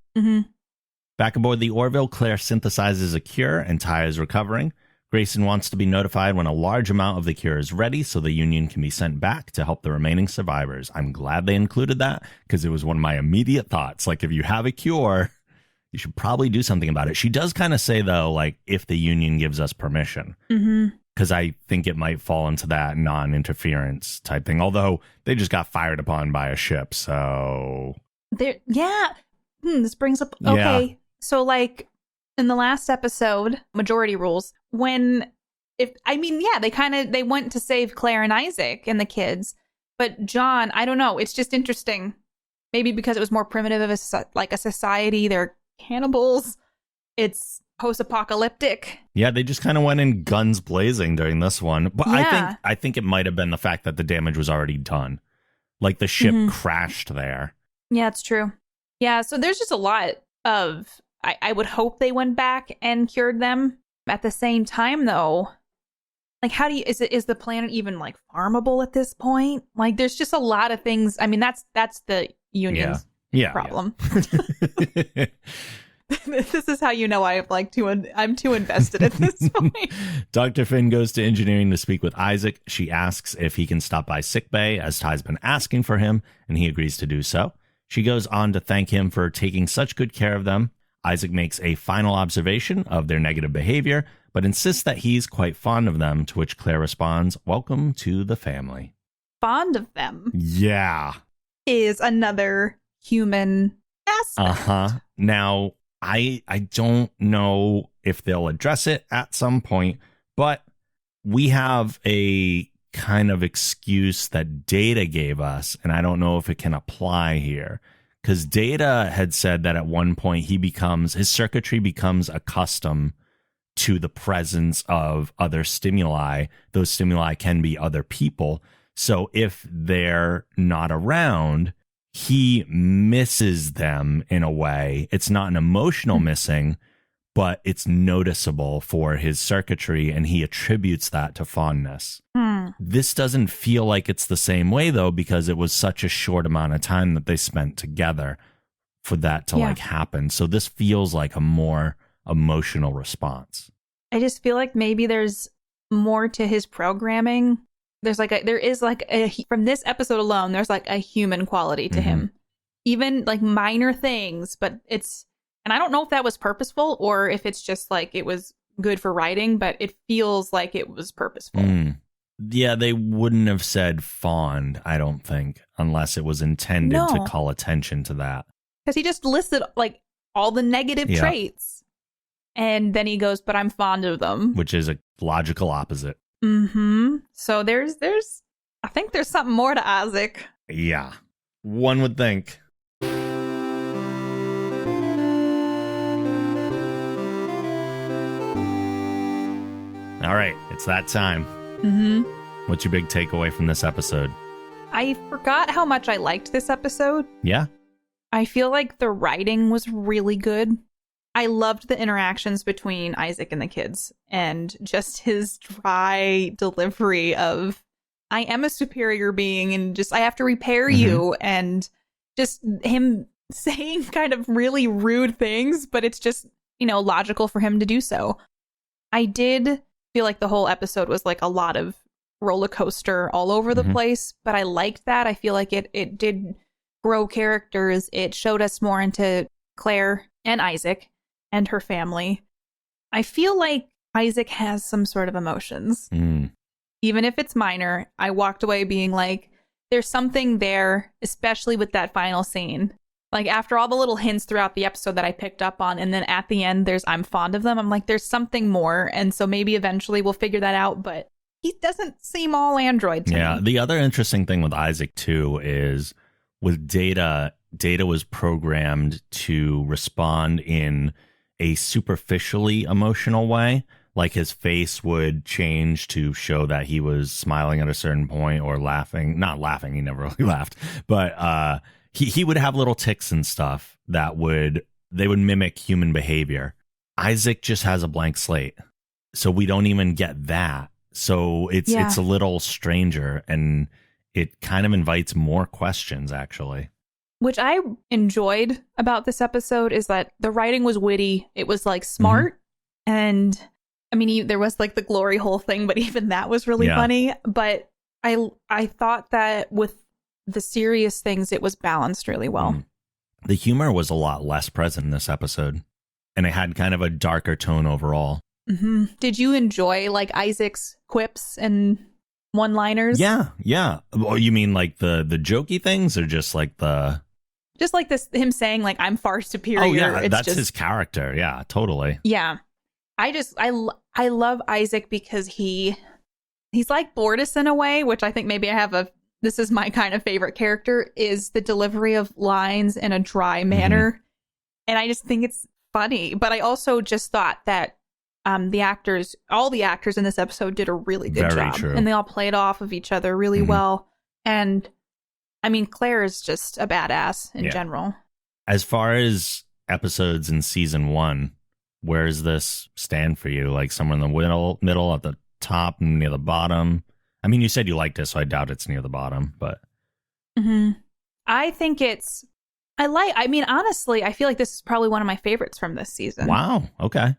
Back aboard the Orville, Claire synthesizes a cure and Ty is recovering. Grayson wants to be notified when a large amount of the cure is ready so the Union can be sent back to help the remaining survivors. I'm glad they included that because it was one of my immediate thoughts. Like, if you have a cure, you should probably do something about it. She does kind of say, though, like, if the Union gives us permission. Because I think it might fall into that non-interference type thing. Although they just got fired upon by a ship, so... This brings up... Okay, so, like, in the last episode, Majority Rules, they went to save Claire and Isaac and the kids, but John, I don't know, it's just interesting. Maybe because it was more primitive of a society, they're cannibals, it's post-apocalyptic. Yeah, they just kind of went in guns blazing during this one, but I think it might have been the fact that the damage was already done. Like, the ship crashed there. Yeah, it's true. Yeah, so there's just a lot of... I would hope they went back and cured them. At the same time, though, like, how do you... Is the planet even, like, farmable at this point? Like, there's just a lot of things. I mean, that's the Union's problem. Yeah. This is how you know I'm too invested at this point. Dr. Finn goes to engineering to speak with Isaac. She asks if he can stop by sickbay, as Ty's been asking for him, and he agrees to do so. She goes on to thank him for taking such good care of them. Isaac makes a final observation of their negative behavior, but insists that he's quite fond of them, to which Claire responds, "Welcome to the family." Fond of them. Yeah. Is another human aspect. Now, I don't know if they'll address it at some point, but we have a kind of excuse that Data gave us, and I don't know if it can apply here. Because Data had said that at one point his circuitry becomes accustomed to the presence of other stimuli. Those stimuli can be other people. So if they're not around, he misses them in a way. It's not an emotional missing, but it's noticeable for his circuitry, and he attributes that to fondness. This doesn't feel like it's the same way, though, because it was such a short amount of time that they spent together for that to happen. So this feels like a more emotional response. I just feel like maybe there's more to his programming. From this episode alone, there's like a human quality to him. Even like minor things, but and I don't know if that was purposeful or if it's just like it was good for writing, but it feels like it was purposeful. Yeah, they wouldn't have said fond, I don't think, unless it was intended to call attention to that. Because he just listed like all the negative traits. And then he goes, but I'm fond of them. Which is a logical opposite. So I think there's something more to Isaac. Yeah, one would think. All right, it's that time. What's your big takeaway from this episode? I forgot how much I liked this episode. Yeah? I feel like the writing was really good. I loved the interactions between Isaac and the kids, and just his dry delivery of, I am a superior being and just, I have to repair you, and just him saying kind of really rude things, but it's just, logical for him to do so. I did feel like the whole episode was like a lot of roller coaster all over the place, but I liked that. I feel like it did grow characters. It showed us more into Claire and Isaac and her family. I feel like Isaac has some sort of emotions. Even if it's minor, I walked away being like, there's something there, especially with that final scene. Like, after all the little hints throughout the episode that I picked up on, and then at the end, there's I'm fond of them. I'm like, there's something more. And so maybe eventually we'll figure that out. But he doesn't seem all android to me. Yeah, the other interesting thing with Isaac, too, is with Data was programmed to respond in a superficially emotional way. Like, his face would change to show that he was smiling at a certain point or laughing. Not laughing, he never really laughed. But he would have little tics and stuff that would mimic human behavior. Isaac just has a blank slate. So we don't even get that. So it's a little stranger, and it kind of invites more questions, actually. Which I enjoyed about this episode is that the writing was witty. It was like smart. And I mean, there was like the glory hole thing, but even that was really funny. But I thought that with the serious things, it was balanced really well. The humor was a lot less present in this episode, and it had kind of a darker tone overall. Did you enjoy like Isaac's quips and one-liners? Yeah. Oh, you mean like the jokey things, or just like this him saying like I'm far superior? Oh yeah, that's his character. Yeah, totally. Yeah, I love Isaac because he's like Bortus in a way, which I think maybe this is my kind of favorite character, is the delivery of lines in a dry manner. And I just think it's funny. But I also just thought that all the actors in this episode did a really good job. True. And they all played off of each other really well. And I mean, Claire is just a badass in general. As far as episodes in season 1, where does this stand for you? Like somewhere in the middle, at the top, near the bottom? I mean, you said you liked it, so I doubt it's near the bottom, but... I think it's I mean, honestly, I feel like this is probably one of my favorites from this season. Wow. Okay.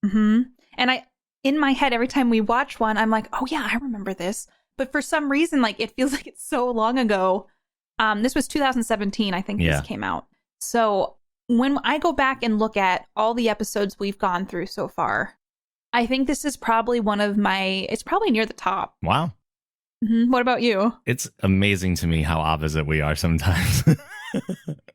Mm-hmm. And in my head, every time we watch one, I'm like, oh yeah, I remember this. But for some reason, like, it feels like it's so long ago. This was 2017, I think this came out. So when I go back and look at all the episodes we've gone through so far, I think this is probably it's probably near the top. Wow. Mm-hmm. What about you? It's amazing to me how opposite we are sometimes.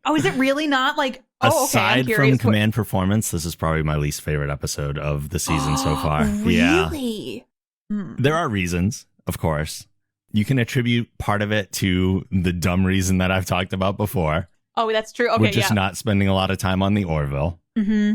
Oh, is it really not? Like, aside from command performance, this is probably my least favorite episode of the season so far. Really? Yeah. There are reasons, of course. You can attribute part of it to the dumb reason that I've talked about before. Oh, that's true. Okay, we're just not spending a lot of time on the Orville. Mm-hmm.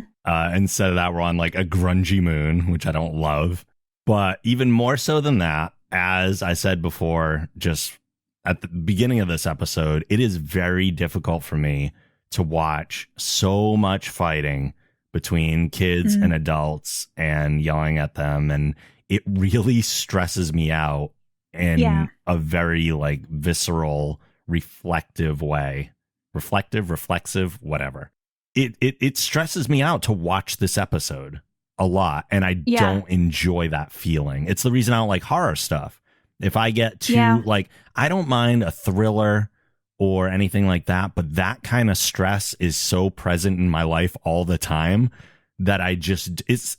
Instead of that, we're on like a grungy moon, which I don't love. But even more so than that, as I said before, just at the beginning of this episode, it is very difficult for me to watch so much fighting between kids and adults and yelling at them. And it really stresses me out in a very like visceral, reflective way. Reflexive, whatever. It stresses me out to watch this episode a lot, and I don't enjoy that feeling. It's the reason I don't like horror stuff. If I get too like, I don't mind a thriller or anything like that, but that kind of stress is so present in my life all the time that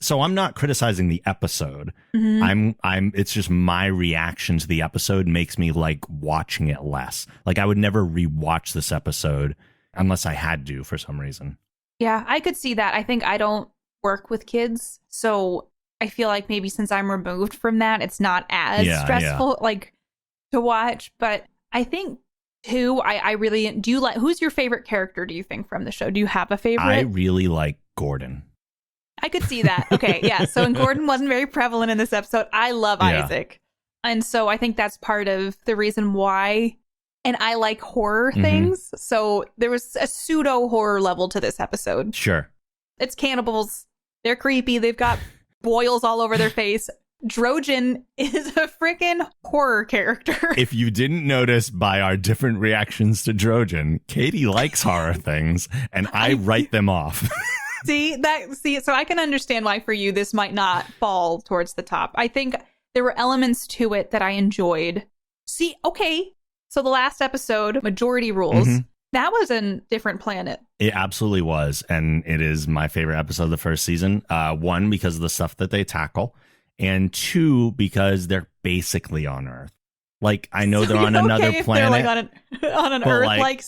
so I'm not criticizing the episode. Mm-hmm. It's just my reaction to the episode makes me like watching it less. Like I would never rewatch this episode unless I had to for some reason. Yeah, I could see that. I think I don't work with kids, so I feel like maybe since I'm removed from that, it's not as stressful like to watch. But I think too, I really do you like. Who's your favorite character? Do you think from the show? Do you have a favorite? I really like Gordon. I could see that. Okay, yeah. So and Gordon wasn't very prevalent in this episode. I love Isaac, and so I think that's part of the reason why. And I like horror things, so there was a pseudo horror level to this episode. Sure, it's cannibals. They're creepy. They've got boils all over their face. Drojan is a freaking horror character. If you didn't notice by our different reactions to Drojan, Katie likes horror things, and I write them off. See, so I can understand why for you this might not fall towards the top. I think there were elements to it that I enjoyed. See, okay, so the last episode, Majority Rules, that was a different planet. It absolutely was, and it is my favorite episode of the first season. One, because of the stuff that they tackle, and two, because they're basically on Earth. Like, I know they're on another planet. They're like on an Earth, like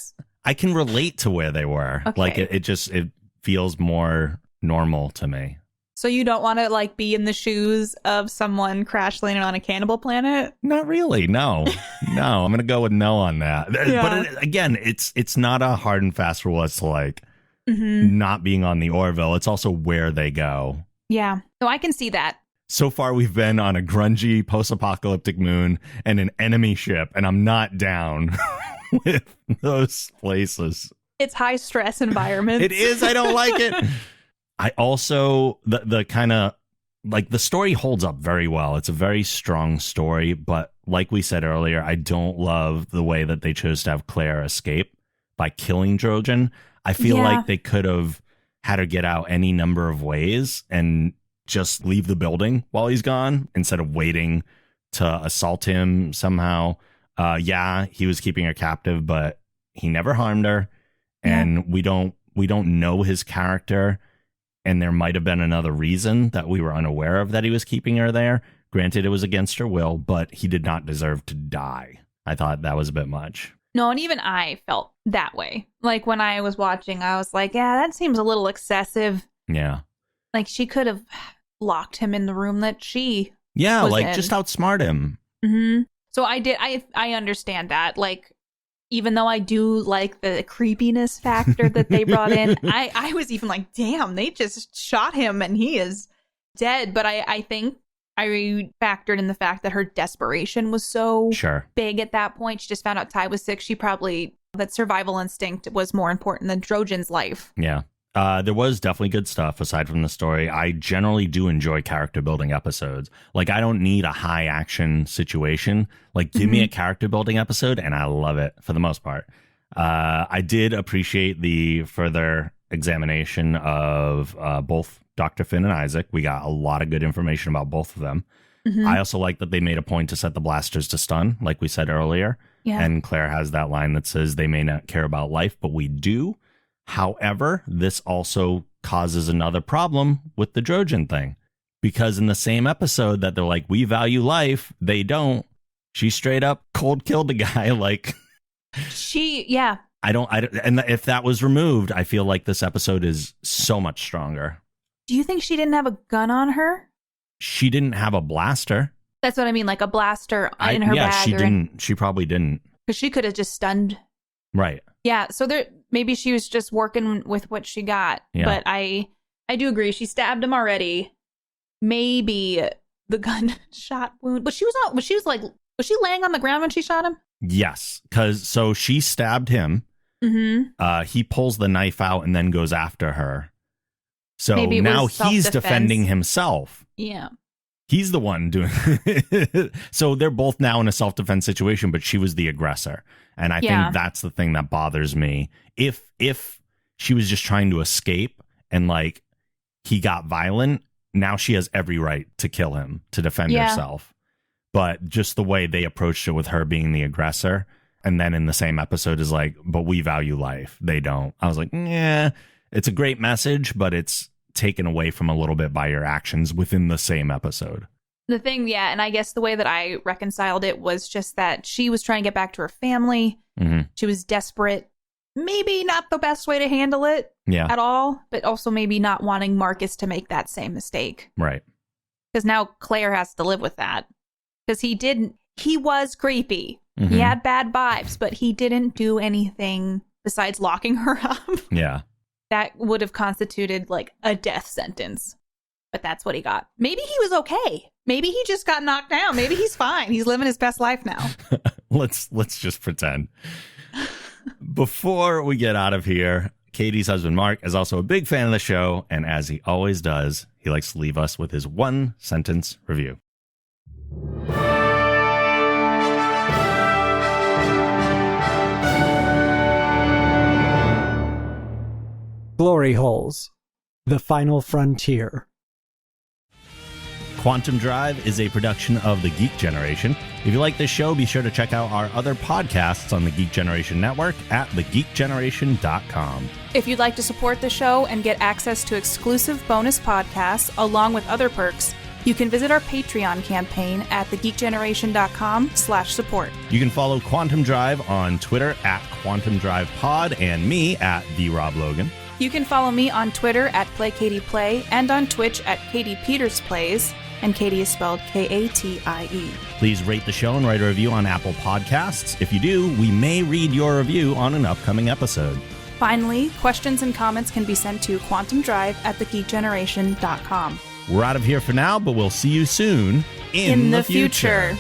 I can relate to where they were. Okay. Like, it feels more normal to me. So you don't want to like be in the shoes of someone crash landing on a cannibal planet? Not really. No, no. I'm gonna go with no on that. Yeah. But again, it's not a hard and fast rule as to like not being on the Orville. It's also where they go. Yeah. No, I can see that. So far, we've been on a grungy post-apocalyptic moon and an enemy ship, and I'm not down with those places. It's high stress environment. It is. I don't like it. I also, the kind of, like, the story holds up very well. It's a very strong story, but like we said earlier, I don't love the way that they chose to have Claire escape by killing Drojan. I feel like they could have had her get out any number of ways and just leave the building while he's gone instead of waiting to assault him somehow. He was keeping her captive, but he never harmed her. And we don't know his character. And there might have been another reason that we were unaware of that he was keeping her there. Granted, it was against her will, but he did not deserve to die. I thought that was a bit much. No, and even I felt that way. Like when I was watching, I was like, yeah, that seems a little excessive. Yeah. Like she could have locked him in the room that she was in. Just outsmart him. Mm-hmm. So I understand that. Like, even though I do like the creepiness factor that they brought in, I was even like, damn, they just shot him and he is dead. But I think I factored in the fact that her desperation was so big at that point. She just found out Ty was sick. She probably, that survival instinct was more important than Drojan's life. Yeah. There was definitely good stuff aside from the story. I generally do enjoy character building episodes. Like, I don't need a high action situation. Like, give me a character building episode and I love it for the most part. I did appreciate the further examination of both Dr. Finn and Isaac. We got a lot of good information about both of them. Mm-hmm. I also like that they made a point to set the blasters to stun, like we said earlier. Yeah. And Claire has that line that says they may not care about life, but we do. However, this also causes another problem with the Trojan thing. Because in the same episode that they're like, we value life, they don't. She straight up cold killed a guy. Like, and if that was removed, I feel like this episode is so much stronger. Do you think she didn't have a gun on her? She didn't have a blaster. That's what I mean, like a blaster in her bag. Yeah, she didn't. She probably didn't. Because she could have just stunned. Right. Yeah, so maybe she was just working with what she got. Yeah. But I do agree. She stabbed him already. Maybe the gunshot wound. But was she laying on the ground when she shot him? Yes, because she stabbed him. Mm-hmm. He pulls the knife out and then goes after her. So maybe now he's defending himself. Yeah. He's the one doing it. So they're both now in a self-defense situation, but she was the aggressor. And I think that's the thing that bothers me. If she was just trying to escape and like he got violent, now she has every right to kill him, to defend herself. But just the way they approached it with her being the aggressor, and then in the same episode is like, but we value life. They don't. I was like, yeah, it's a great message, but it's taken away from a little bit by your actions within the same episode. The thing, and I guess the way that I reconciled it was just that she was trying to get back to her family. Mm-hmm. She was desperate. Maybe not the best way to handle it at all, but also maybe not wanting Marcus to make that same mistake. Right. Because now Claire has to live with that. Because he was creepy. Mm-hmm. He had bad vibes, but he didn't do anything besides locking her up. Yeah. That would have constituted like a death sentence. But that's what he got. Maybe he was okay. Maybe he just got knocked down. Maybe he's fine. He's living his best life now. Let's just pretend. Before we get out of here, Katie's husband, Mark, is also a big fan of the show. And as he always does, he likes to leave us with his one-sentence review. Glory Holes, The Final Frontier. Quantum Drive is a production of The Geek Generation. If you like this show, be sure to check out our other podcasts on the Geek Generation Network at thegeekgeneration.com. If you'd like to support the show and get access to exclusive bonus podcasts along with other perks, you can visit our Patreon campaign at thegeekgeneration.com/support. You can follow Quantum Drive on Twitter at Quantum Drive Pod and me at TheRobLogan. You can follow me on Twitter at PlayKatiePlay and on Twitch at Katie Peters Plays, and Katie is spelled Katie. Please rate the show and write a review on Apple Podcasts. If you do, we may read your review on an upcoming episode. Finally, questions and comments can be sent to quantumdrive@thegeekgeneration.com. We're out of here for now, but we'll see you soon in the future.